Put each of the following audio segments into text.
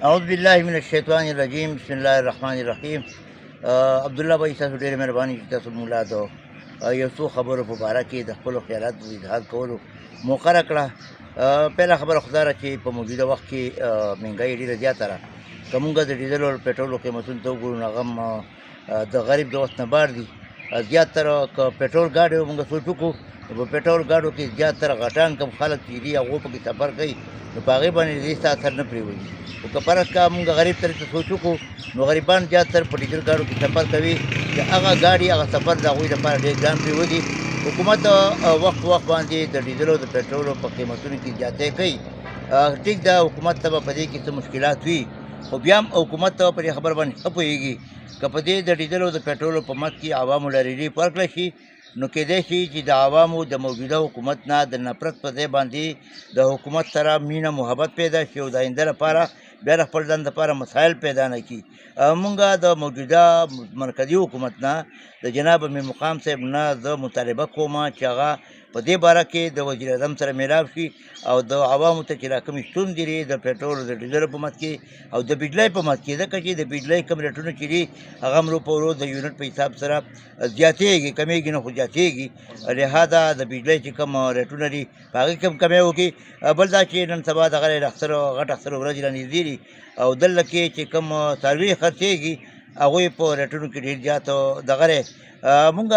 اعوذ بالله من الشیطان الرجیم بسم الله الرحمن الرحیم. عبدالله بھائی تاسو ډېره مهرباني چې تاسو موږ د یو څو خبرو په باره کې د خپلو خیالاتو د اظهار کولو موقع راکړه. پهله خبره خو دا ده چې په موجوده وخت کې مهنګایي ډېره زیاته ده. که موږ د ډیزل او پټرولو قیمتونو ته وګورو نو هغه هم د غریب د وس نه بار دي. زیاتره که پټرول ګاډي موږ سوچ وکړو نو په پټرول ګاډو کې زیاتره غټان کم خلک چې دي هغو پکې سفر کوي نو په هغې باندې د دې څه اثر نه پرېوځي. خو که فرض کا موږ غریب طرف ته سوچ وکړو نو غریبان زیاتره په ډیزل ګاډو کې سفر کوي چې هغه ګاډي هغه سفر د هغوی لپاره ډېر ګران پرېوځي. حکومت وخت په وخت باندې د ډیزل او د پټرولو په قیمتونو کې زیاتۍ کوي. ټیک ده، حکومت ته به په دې کې څه مشکلات وي، خو بیا هم حکومت ته په دې خبره باندې ښه پوهېږي که په دې د ډیزل او د پټرولو په مد کې عوامو له ریلیف ورکړی شي نو کیدای شي چې د عوامو د موجوده حکومت نه د نفرت په ځای باندې د حکومت سره مینه محبت پیدا شي او د آینده لپاره بیا د خپل ځان لپاره مسایل پیدا نه کړي. مونږ د موجوده مرکزي حکومت نه د جناب امیر مقام صاحب نه زه مطالبه کوم چې هغه په دې باره کې د وزیر اعظم سره میلاو شي او د عوامو ته چې را کومې ستونزې دي د پټرول او د ډیزلو په مد کې او د بجلۍ په مد کې، ځکه چې د بجلۍ کوم ریټونه چې دي هغه هم ورو په ورو د یونټ په حساب سره زیاتېږي، کمیږي نه خو زیاتېږي. لهذا د بجلۍ چې کوم ریټونه دي په هغې کې هم کمی وکړي. بل دا چې نن سبا دغه غټ اخترو ورځې را نږدې دي او دلته کې چې کوم څاروي خرڅېږي هغوی په ریټونو کې ډېر زیات دغه دی. مونږ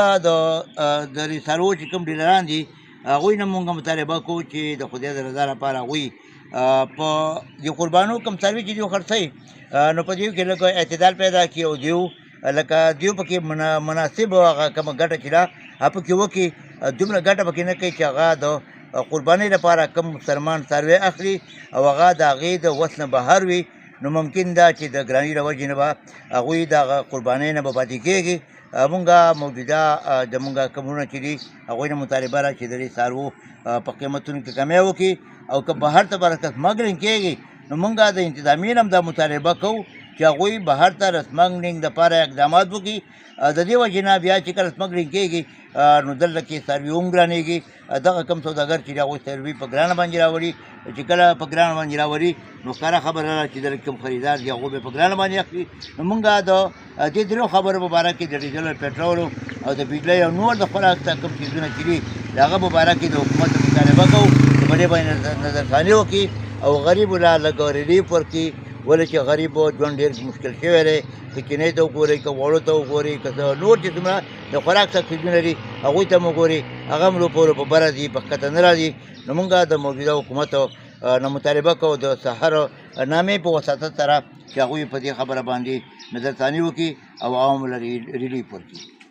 د څارویو چې کوم ډیلران دي هغوی نه مونږ مطالبه کوو چې د خدای د رضا لپاره هغوی په د قربانو کوم څاروي چې دیو خرڅوي نو په دیو کې لږ اعتدال پیدا کړي او دیو لکه دیو پکې مناسب هغه کومه ګټه چې ده هغه پکې وکړي. دومره ګټه پکې نه کوي چې هغه د قربانۍ لپاره کوم مسلمان څاروی اخلي او هغه د هغې د وس نه بهر وي نو ممکن ده چې د ګرانۍ له وجې نه به هغوی د قربانۍ نه به پاتې کېږي. مونږ موجوده د مونږ کمونه چې دي هغوی نه مطالبه ده چې د دې څاروو په قیمتونو کې کمی وکړي او که بهر ته به سمګلینګ کېږي نو مونږ د انتظامیې نه هم دا مطالبه کوو چې هغوی بهر ته د سمګلینګ دپاره اقدامات وکړي. د دې وجې نه بیا چې کله سمګلینګ کېږي نو دلته کې څاروي هم ګرانېږي. دغه کم سوداګر چې هغوی څاروي په ګرانه باندې راوړي چې کله په ګرانه باندې راوړي نو ښکاره خبره ده چې دلته کوم خریدار دي هغوی به په ګرانه باندې اخلي. نو مونږ د دې درېو خبرو په باره کې د ډیزل او پټرولو او د بجلۍ او نور د خوراک کوم څیزونه چې دي د هغه په باره کې د حکومت مطالبه کوو چې په دې باندې نظرثاني وکړي او غریبو له لږ ریلیف ورکړي. ولې چې غریبو ژوند ډېر مشکل شوی دی. که چینۍ ته وګورئ، که وړو ته وګورئ، که نور چې څومره د خوراک څیزونه دي هغوی ته هم وګورئ هغه هم ورو په ورو په بره ځي، په ښکته نه راځي. نو مونږ د موجوده حکومت نه مطالبه کوو د سحر نامې په وساطت سره چې هغوی په دې خبره باندې نظرثاني وکړي او عوامو له ریلیف ورکړي.